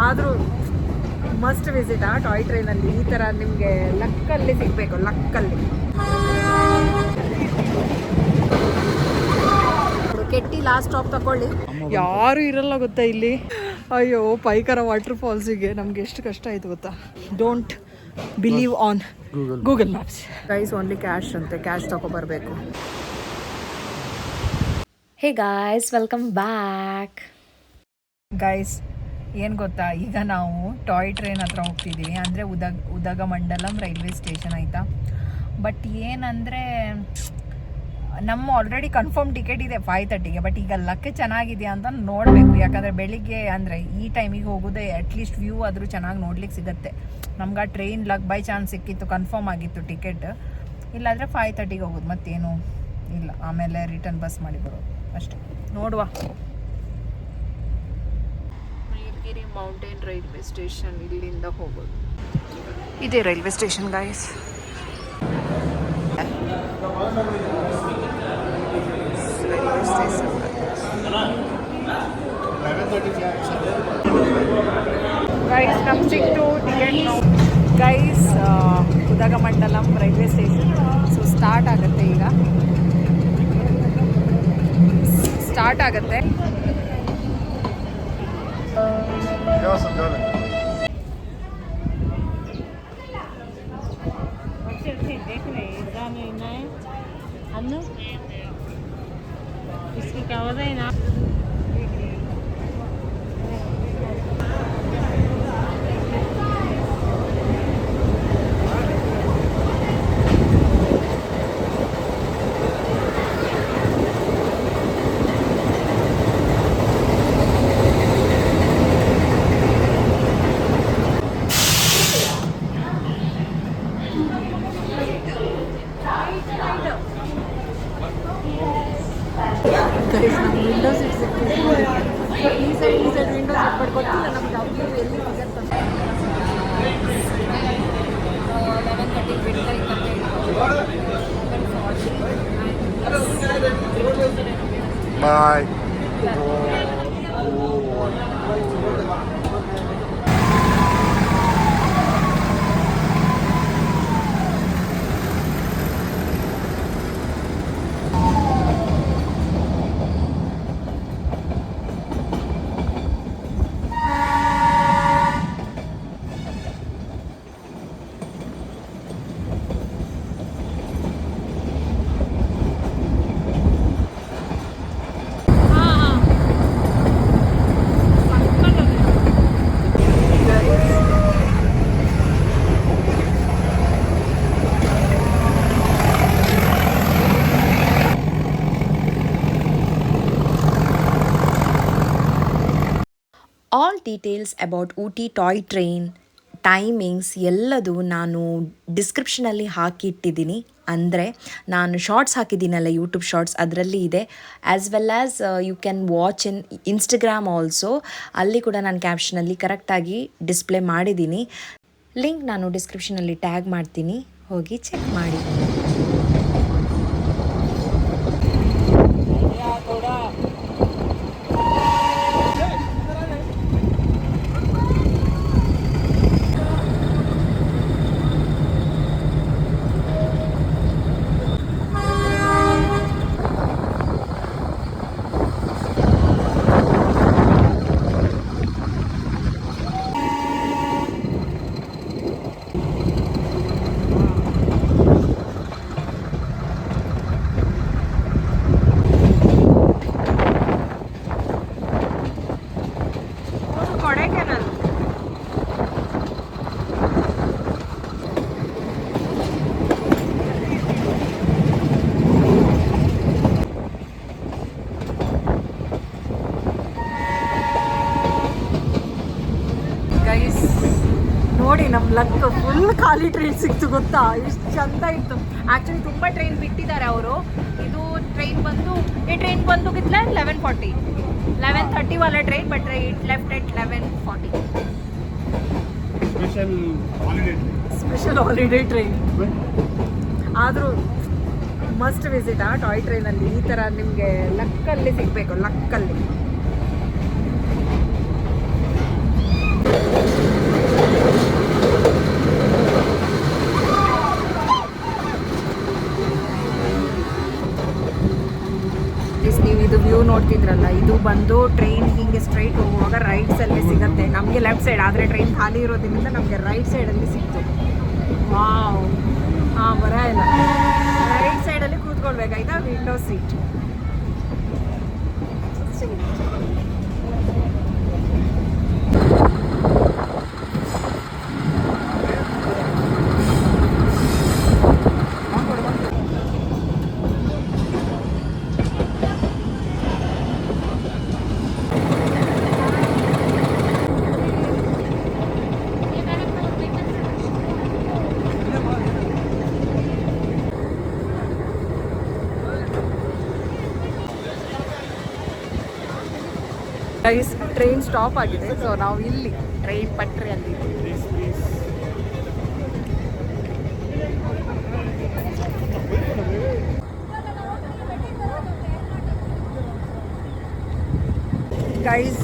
ಆದರೂ must visit ಆ toy ಟ್ರೈನಲ್ಲಿ. ಈ ಥರ ನಿಮಗೆ ಲಕ್ಕಲ್ಲಿ ಸಿಗಬೇಕು, ಲಕ್ಕಲ್ಲಿ. ಕೆಟ್ಟಿ ಲಾಸ್ಟ್ ಸ್ಟಾಪ್ ತಗೊಳ್ಳಿ. ಯಾರು ಇರಲ್ಲ ಗೊತ್ತಾ ಇಲ್ಲಿ. ಅಯ್ಯೋ, ಪೈಕರ ವಾಟರ್ ಫಾಲ್ಸಿಗೆ ನಮ್ಗೆ ಎಷ್ಟು ಕಷ್ಟ ಆಯಿತು ಗೊತ್ತಾ. Don't believe on Google maps. Guys, only cash ಅಂತೆ, ಕ್ಯಾಶ್ ತಗೊಬರ್ಬೇಕು. Hey guys, welcome back. Guys, ಏನು ಗೊತ್ತಾ, ಈಗ ನಾವು ಟಾಯ್ ಟ್ರೈನ್ ಹತ್ರ ಹೋಗ್ತಿದ್ದೀವಿ. ಅಂದರೆ ಉದಗಮಂಡಲಂ ರೈಲ್ವೆ ಸ್ಟೇಷನ್ ಆಯಿತಾ. ಬಟ್ ಏನಂದರೆ ನಮ್ಮ ಆಲ್ರೆಡಿ ಕನ್ಫರ್ಮ್ ಟಿಕೆಟ್ ಇದೆ 5:30ಗೆ. ಬಟ್ ಈಗ ಲಕ್ ಚೆನ್ನಾಗಿದೆಯಾ ಅಂತ ನೋಡಬೇಕು. ಯಾಕಂದರೆ ಬೆಳಿಗ್ಗೆ ಅಂದರೆ ಈ ಟೈಮಿಗೆ ಹೋಗೋದೇ ಅಟ್ಲೀಸ್ಟ್ ವ್ಯೂ ಆದರೂ ಚೆನ್ನಾಗಿ ನೋಡ್ಲಿಕ್ಕೆ ಸಿಗುತ್ತೆ. ನಮ್ಗೆ ಆ ಟ್ರೈನ್ ಲಕ್ ಬೈ ಚಾನ್ಸ್ ಸಿಕ್ಕಿತ್ತು, ಕನ್ಫರ್ಮ್ ಆಗಿತ್ತು ಟಿಕೆಟ್. ಇಲ್ಲಾಂದರೆ 5:30ಗೆ ಹೋಗೋದು, ಮತ್ತೇನು ಇಲ್ಲ. ಆಮೇಲೆ ರಿಟರ್ನ್ ಬಸ್ ಮಾಡಿ ಬರೋದು ಅಷ್ಟೇ. ನೋಡುವ. ನೀಲಗಿರಿ ಮೌಂಟೇನ್ ರೈಲ್ವೆ ಸ್ಟೇಷನ್, ಇಲ್ಲಿಂದ ಹೋಗೋದು. ಇದೇ ರೈಲ್ವೆ ಸ್ಟೇಷನ್ ಗೈಸ್. ಗೈಸ್, ನಮ್ಗೆ ಸಿಕ್ತು ticket. Guys, Udhagamandalam railway station. So start ಆಗುತ್ತೆ, ಈಗ ಸ್ಟಾರ್ಟ್ ಆಗುತ್ತೆ. इसकी क्या होता है ना. ವಿಂಡೋ ಸೀಟ್ ಸಿಗ್ತಿದೆ. ಈ ಸೈಡ್ ವಿಂಡೋ ಸೀಟ್ ಬಟ್ ಗೊತ್ತಿಲ್ಲ ನಮ್ಗೆ ಅವ್ರಿಗೆ ಎಲ್ಲಿ ಸಿಗುತ್ತೆ. 11:30 ಬಿಡ್ತಾ. Bye. All details about Ooty toy train timings ಎಲ್ಲದು ನಾನು ಡಿಸ್ಕ್ರಿಪ್ಷನಲ್ಲಿ ಹಾಕಿಟ್ಟಿದ್ದೀನಿ. ಅಂದರೆ ನಾನು ಶಾರ್ಟ್ಸ್ ಹಾಕಿದ್ದೀನಲ್ಲ, ಯೂಟ್ಯೂಬ್ ಶಾರ್ಟ್ಸ್, ಅದರಲ್ಲಿ ಇದೆ. As well as you can watch in Instagram also. ಅಲ್ಲಿ ಕೂಡ ನಾನು ಕ್ಯಾಪ್ಷನಲ್ಲಿ ಕರೆಕ್ಟಾಗಿ ಡಿಸ್ಪ್ಲೇ ಮಾಡಿದ್ದೀನಿ. ಲಿಂಕ್ ನಾನು ಡಿಸ್ಕ್ರಿಪ್ಷನಲ್ಲಿ ಟ್ಯಾಗ್ ಮಾಡ್ತೀನಿ, ಹೋಗಿ ಚೆಕ್ ಮಾಡಿ. ನೋಡಿ, ನಮ್ಮ ಲಕ್ ಫುಲ್ ಖಾಲಿ ಟ್ರೈನ್ ಸಿಕ್ತು ಗೊತ್ತಾ. ಎಷ್ಟು ಚಂದ ಇತ್ತು. ಆ್ಯಕ್ಚುಲಿ ತುಂಬ ಟ್ರೈನ್ ಬಿಟ್ಟಿದ್ದಾರೆ ಅವರು. ಇದು ಟ್ರೈನ್ ಬಂದು ಈ ಟ್ರೈನ್ ಬಂದು ಕಿತ್ಲೆ 11:40 11:30 वाला train, but it left eight 11:40. Special holiday train. ಆದರೂ ಮಸ್ಟ್ ವಿಸಿಟ್ ಆ ಟಾಯ್ ಟ್ರೈನಲ್ಲಿ. ಈ ಥರ ನಿಮಗೆ ಲಕ್ಕಲ್ಲಿ ಸಿಗಬೇಕು, ಲಕ್ಕಲ್ಲಿ. ನೋಡ್ತಿದ್ರಲ್ಲ, ಇದು ಬಂದು ಟ್ರೈನ್ ಹಿಂಗೆ ಸ್ಟ್ರೈಟ್ ಹೋಗುವಾಗ ರೈಟ್ ಸೈಡಲ್ಲಿ ಸಿಗುತ್ತೆ. ನಮಗೆ ಲೆಫ್ಟ್ ಸೈಡ್, ಆದರೆ ಟ್ರೈನ್ ಖಾಲಿ ಇರೋದ್ರಿಂದ ನಮಗೆ ರೈಟ್ ಸೈಡಲ್ಲಿ ಸಿಕ್ತು. ವಾವ್, ಹಾಂ ಬರ ಇಲ್ಲ, ರೈಟ್ ಸೈಡಲ್ಲಿ ಕೂತ್ಕೊಳ್ಬೇಕಾಯ್ತಾ, ವಿಂಡೋ ಸೀಟ್. ಟ್ರೈನ್ ಸ್ಟಾಪ್ ಆಗಿದೆ, ಸೊ ನಾವು ಇಲ್ಲಿ ಟ್ರೈನ್ ಪಟ್ರಿಯಲ್ಲಿ. ಗೈಸ್,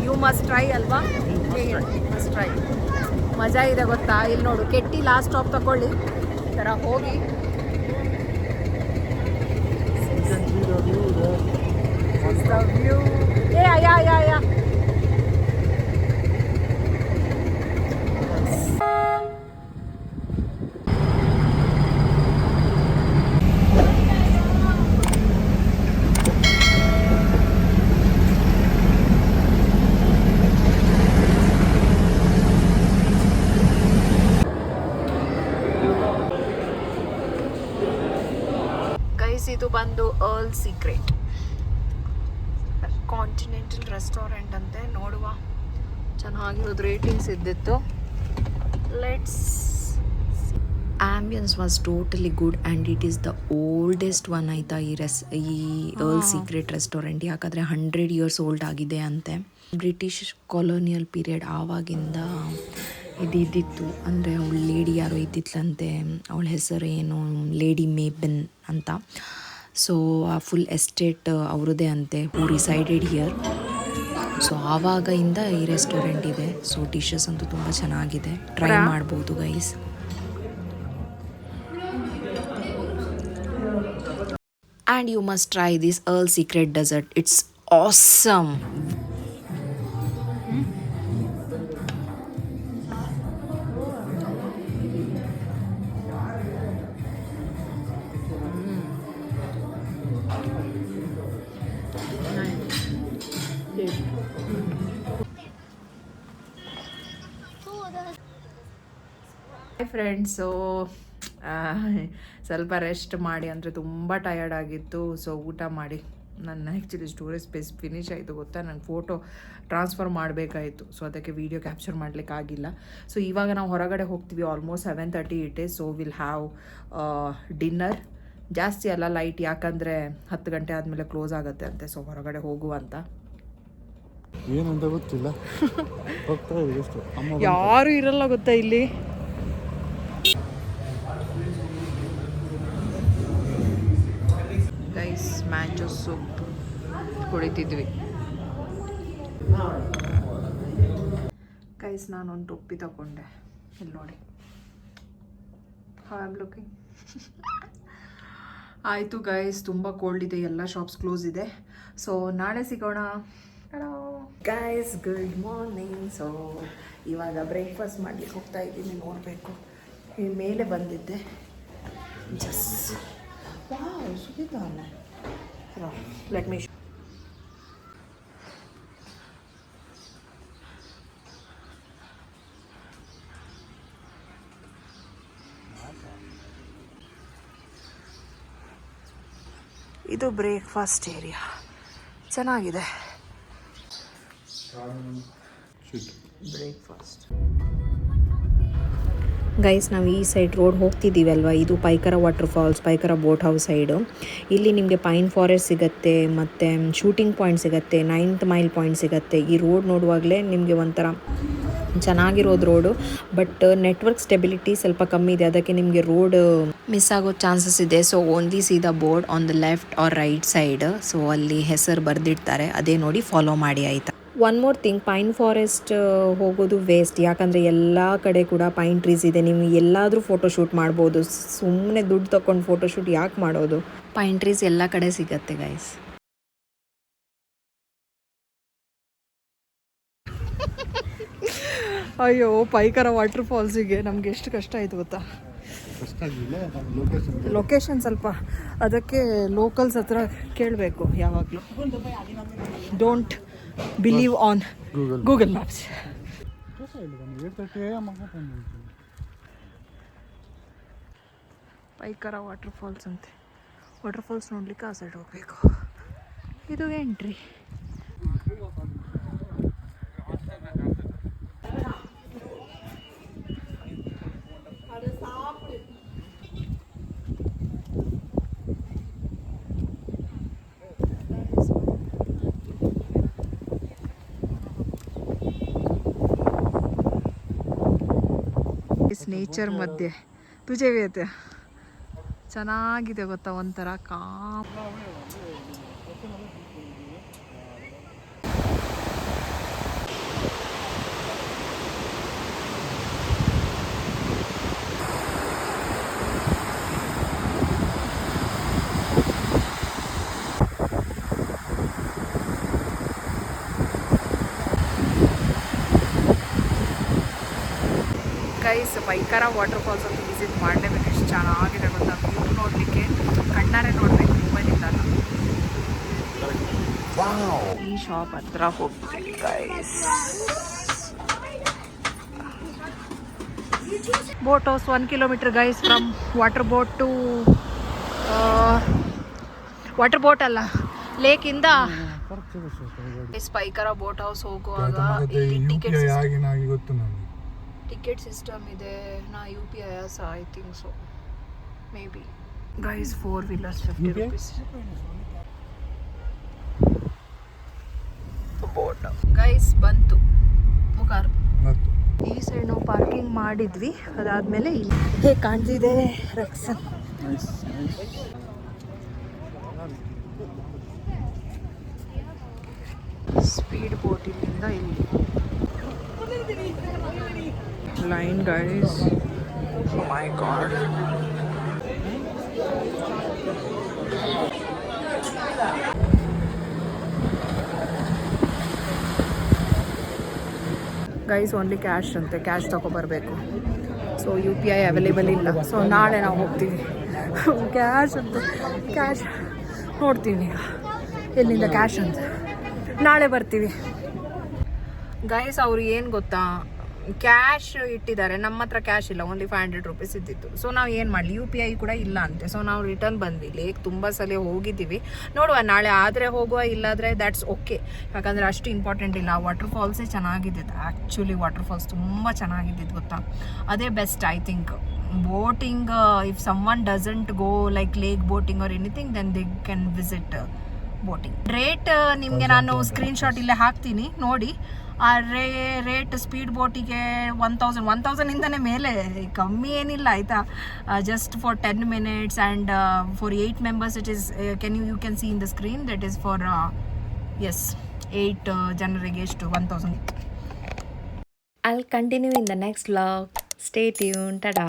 ಯು ಮಸ್ಟ್ ಟ್ರೈ ಅಲ್ವಾ? Must try. ಮಜಾ ಇದೆ ಗೊತ್ತಾ? ಇಲ್ಲಿ ನೋಡು, ಕೆಟ್ಟಿ ಲಾಸ್ಟ್ ಸ್ಟಾಪ್ ತಗೊಳ್ಳಿ, ಈ ಥರ ಹೋಗಿ the view. Yeah. Guys, ಇದು ಬಂದು ಅರ್ಲ್ ಸೀಕ್ರೆಟ್ ಕಾಂಟಿನೆಂಟಲ್ ರೆಸ್ಟೋರೆಂಟ್ ಅಂತೆ. ನೋಡುವ, ಚೆನ್ನಾಗಿರೋದು ರೇಟಿಂಗ್ಸ್ ಇದ್ದಿತ್ತು. Let's. Ambience was totally good and it is the oldest one ಆಯಿತಾ ಈ ಅರ್ಲ್ ಸೀಕ್ರೆಟ್ ರೆಸ್ಟೋರೆಂಟ್. ಯಾಕಂದರೆ 100 years ಓಲ್ಡ್ ಆಗಿದೆ ಅಂತೆ. ಬ್ರಿಟಿಷ್ ಕಾಲೋನಿಯಲ್ ಪೀರಿಯಡ್ ಆವಾಗಿಂದ ಇದ್ದಿತ್ತು. ಅಂದರೆ ಅವಳು ಲೇಡಿ ಯಾರೋ ಇದ್ದಿತ್ತಂತೆ, ಅವಳ ಹೆಸರು ಏನು, ಲೇಡಿ ಮೇಬನ್ ಅಂತ. ಸೊ ಆ ಫುಲ್ ಎಸ್ಟೇಟ್ ಅವ್ರದ್ದೇ ಅಂತೆ, ಹೂ ರಿಸೈಡೆಡ್ ಹಿಯರ್. ಸೊ ಆವಾಗಿಂದ ಈ ರೆಸ್ಟೋರೆಂಟ್ ಇದೆ. ಸೊ ಡಿಶಸ್ ಅಂತೂ ತುಂಬ ಚೆನ್ನಾಗಿದೆ, ಟ್ರೈ ಮಾಡ್ಬೋದು guys. And you must try this Earl secret dessert. It's awesome. Hi friends, ಸ್ವಲ್ಪ ರೆಸ್ಟ್ ಮಾಡಿ, ಅಂದರೆ ತುಂಬ ಟಯರ್ಡ್ ಆಗಿತ್ತು. ಸೊ ಊಟ ಮಾಡಿ, ನನ್ನ ಆ್ಯಕ್ಚುಲಿ ಸ್ಟೋರೇಜ್ ಸ್ಪೇಸ್ ಫಿನಿಶ್ ಆಯಿತು ಗೊತ್ತಾ. ನಂಗೆ ಫೋಟೋ ಟ್ರಾನ್ಸ್ಫರ್ ಮಾಡಬೇಕಾಯಿತು, ಸೊ ಅದಕ್ಕೆ ವೀಡಿಯೋ ಕ್ಯಾಪ್ಚರ್ ಮಾಡಲಿಕ್ಕಾಗಿಲ್ಲ. ಸೊ ಇವಾಗ ನಾವು ಹೊರಗಡೆ ಹೋಗ್ತೀವಿ. Almost 7:30 it is. So will have dinner. ಜಾಸ್ತಿ ಅಲ್ಲ, ಲೈಟ್, ಯಾಕಂದರೆ 10 ಗಂಟೆ ಆದಮೇಲೆ ಕ್ಲೋಸ್ ಆಗುತ್ತೆ ಅಂತೆ. ಸೊ ಹೊರಗಡೆ ಹೋಗುವಂತ. ಏನಂತ ಗೊತ್ತಿಲ್ಲ, ಯಾರು ಇರಲ್ಲ ಗೊತ್ತಾ ಇಲ್ಲಿ. ಗೈಸ್, ಮ್ಯಾಂಗೋ ಸೂಪ್ ಕುಡಿತಿದ್ವಿ. ಗೈಸ್, ನಾನೊಂದು ಟೊಪ್ಪಿ ತಗೊಂಡೆ, ಇಲ್ಲಿ ನೋಡಿ. How I am looking. ಆಯಿತು ಗೈಸ್, ತುಂಬ ಕೋಲ್ಡ್ ಇದೆ, ಎಲ್ಲ ಶಾಪ್ಸ್ ಕ್ಲೋಸ್ ಇದೆ. ಸೊ ನಾಳೆ ಸಿಗೋಣ. Guys, good morning. ಸೊ ಇವಾಗ ಬ್ರೇಕ್ಫಾಸ್ಟ್ ಮಾಡಲಿಕ್ಕೆ ಹೋಗ್ತಾ ಇದ್ದೀನಿ. ನೋಡಬೇಕು, ಈ ಮೇಲೆ ಬಂದಿದ್ದೆ. ಜಸ್ ವಾವ್, ಸುಗಿದ್ದಾನೆ. Let me. ಇದು ಬ್ರೇಕ್ಫಾಸ್ಟ್ ಏರಿಯಾ, ಚೆನ್ನಾಗಿದೆ ಬ್ರೇಕ್ಫಾಸ್ಟ್. ಗೈಸ್, ನಾವು ಈ ಸೈಡ್ ರೋಡ್ ಹೋಗ್ತಿದ್ದೀವಿ ಅಲ್ವಾ, ಇದು Pykara water falls, Pykara boat house side. ಇಲ್ಲಿ ನಿಮಗೆ ಪೈನ್ ಫಾರೆಸ್ಟ್ ಸಿಗುತ್ತೆ, ಮತ್ತು ಶೂಟಿಂಗ್ ಪಾಯಿಂಟ್ ಸಿಗುತ್ತೆ, 9th ಮೈಲ್ ಪಾಯಿಂಟ್ ಸಿಗುತ್ತೆ. ಈ ರೋಡ್ ನೋಡುವಾಗಲೇ ನಿಮಗೆ ಒಂಥರ ಚೆನ್ನಾಗಿರೋದು ರೋಡು. ಬಟ್ ನೆಟ್ವರ್ಕ್ ಸ್ಟೆಬಿಲಿಟಿ ಸ್ವಲ್ಪ ಕಮ್ಮಿ ಇದೆ, ಅದಕ್ಕೆ ನಿಮಗೆ ರೋಡ್ ಮಿಸ್ ಆಗೋ ಚಾನ್ಸಸ್ ಇದೆ. So only see the board on the left or right side. So ಅಲ್ಲಿ ಹೆಸರು ಬರೆದಿಡ್ತಾರೆ, ಅದೇ ನೋಡಿ ಫಾಲೋ ಮಾಡಿ ಆಯಿತಾ. One more thing, pine forest ಹೋಗೋದು ವೇಸ್ಟ್. ಯಾಕಂದರೆ ಎಲ್ಲ ಕಡೆ ಕೂಡ ಪೈನ್ ಟ್ರೀಸ್ ಇದೆ, ನೀವು ಎಲ್ಲಾದರೂ ಫೋಟೋಶೂಟ್ ಮಾಡ್ಬೋದು. ಸುಮ್ಮನೆ ದುಡ್ಡು ತೊಗೊಂಡು ಫೋಟೋಶೂಟ್ ಯಾಕೆ ಮಾಡೋದು? ಪೈನ್ ಟ್ರೀಸ್ ಎಲ್ಲ ಕಡೆ ಸಿಗತ್ತೆ ಗೈಸ್. ಅಯ್ಯೋ ಪೈಕರ ವಾಟರ್ ಫಾಲ್ಸಿಗೆ ನಮ್ಗೆ ಎಷ್ಟು ಕಷ್ಟ ಆಯಿತು ಗೊತ್ತಾ. ಕಷ್ಟ ಆಗಿಲ್ಲ ಲೊಕೇಶನ್. ಲೊಕೇಶನ್ ಸ್ವಲ್ಪ ಅದಕ್ಕೆ ಲೋಕಲ್ಸ್ ಹತ್ರ ಕೇಳಬೇಕು ಯಾವಾಗಲೂ. Don't believe on Google maps. Pykara water falls ಅಂತೆ. ವಾಟರ್ ಫಾಲ್ಸ್ ನೋಡ್ಲಿಕ್ಕೆ ಆ ಸೈಡ್ ಹೋಗಬೇಕು. ಇದು ಎಂಟ್ರಿ. ನೇಚರ್ ಮಧ್ಯೆ ತುಜೆ ವೇತೆ ಚೆನ್ನಾಗಿದೆ ಗೊತ್ತಾ, ಒಂಥರ ಕಾಮ್. ಗೈಸ್ ಪೈಕರ ವಾಟರ್ ಫಾಲ್ಸ್ ಅಂತ ವಿಸಿಟ್ ಮಾಡಲೇಬೇಕು. ಎಷ್ಟು ಚೆನ್ನಾಗಿದೆ ಗೊತ್ತಾ, ವ್ಯೂ ನೋಡಲಿಕ್ಕೆ ಕಣ್ಣಾರೆ ನೋಡಬೇಕು ಮೊಬೈಲಿಂದ. ಈ ಶಾಪ್ ಹತ್ರ ಹೋಗ್ತೀವಿ guys. Boat house 1 kilometre guys from water boat to water boat ಅಲ್ಲ ಲೇಕಿಂದ ಪೈಕರ ಬೋಟ್ ಹೌಸ್ ಹೋಗುವಾಗ ಟಿಕೆಟ್ ಸಿಸ್ಟಮ್ ಇದೆ. ನಾ UPI I think so, maybe guys. 4 wheelers 50 rupees. Boat guys ಬಂತು ಮುಖಾರ್. ಈ ಸೈಡ್ ನಾವು ಪಾರ್ಕಿಂಗ್ ಮಾಡಿದ್ವಿ, ಅದಾದ್ಮೇಲೆ ಇಲ್ಲಿ ಹೇಗೆ ಕಾಣ್ತಿದೆ ರಕ್ಸನ್. ಸ್ಪೀಡ್ ಬೋಟ್ ಇಲ್ಲಿಂದ ಇಲ್ಲಿ line guys. Oh my god. Guys only cash ಅಂತೆ, ಕ್ಯಾಶ್ ತಗೊಬರ್ಬೇಕು. ಸೊ UPI ಅವೈಲೇಬಲ್ ಇಲ್ಲ. ಸೊ ನಾಳೆ ನಾವು ಹೋಗ್ತೀವಿ. ಕ್ಯಾಶ್ ಅಂತ ಕ್ಯಾಶ್ ನೋಡ್ತೀವಿ ಈಗ ಎಲ್ಲಿಂದ ಕ್ಯಾಶ್ ಅಂತ. ನಾಳೆ ಬರ್ತೀವಿ ಗೈಸ್. ಅವ್ರು ಏನು ಗೊತ್ತಾ, ಕ್ಯಾಶ್ ಇಟ್ಟಿದ್ದಾರೆ, ನಮ್ಮ ಹತ್ರ ಕ್ಯಾಶ್ ಇಲ್ಲ, ಓನ್ಲಿ 500 rupees ಇದ್ದಿತ್ತು. ಸೊ ನಾವು ಏನು ಮಾಡಲಿ, UPI ಕೂಡ ಇಲ್ಲ ಅಂತೆ. ಸೊ ನಾವು ರಿಟರ್ನ್ ಬಂದ್ವಿ. ಲೇಕ್ ತುಂಬ ಸಲ ಹೋಗಿದ್ದೀವಿ, ನೋಡುವ ನಾಳೆ ಆದರೆ ಹೋಗುವ, ಇಲ್ಲಾದರೆ ದ್ಯಾಟ್ಸ್ ಓಕೆ. ಯಾಕಂದರೆ ಅಷ್ಟು ಇಂಪಾರ್ಟೆಂಟ್ ಇಲ್ಲ. ವಾಟರ್ ಫಾಲ್ಸೇ ಚೆನ್ನಾಗಿದ್ದಿದ್ದು ಆ್ಯಕ್ಚುಲಿ. ವಾಟರ್ ಫಾಲ್ಸ್ ತುಂಬ ಚೆನ್ನಾಗಿದ್ದಿದ್ದು ಗೊತ್ತಾ, ಅದೇ best I think. Boating if someone doesn't go like lake boating or anything, then they can visit boating. Rate ನಿಮಗೆ ನಾನು ಸ್ಕ್ರೀನ್ಶಾಟ್ ಇಲ್ಲೇ ಹಾಕ್ತೀನಿ ನೋಡಿ. ಆ ರೇಟ್ ಸ್ಪೀಡ್ ಬೋಟಿಗೆ 1000 ಇಂದನೇ ಮೇಲೆ, ಕಮ್ಮಿ ಏನಿಲ್ಲ ಆಯಿತಾ. Just for 10 minutes and for 8 members it is you can see in the screen that is for 8 ಜನರಿಗೆ ಎಷ್ಟು 1000. I'll continue in the next vlog. Stay tuned. Tada.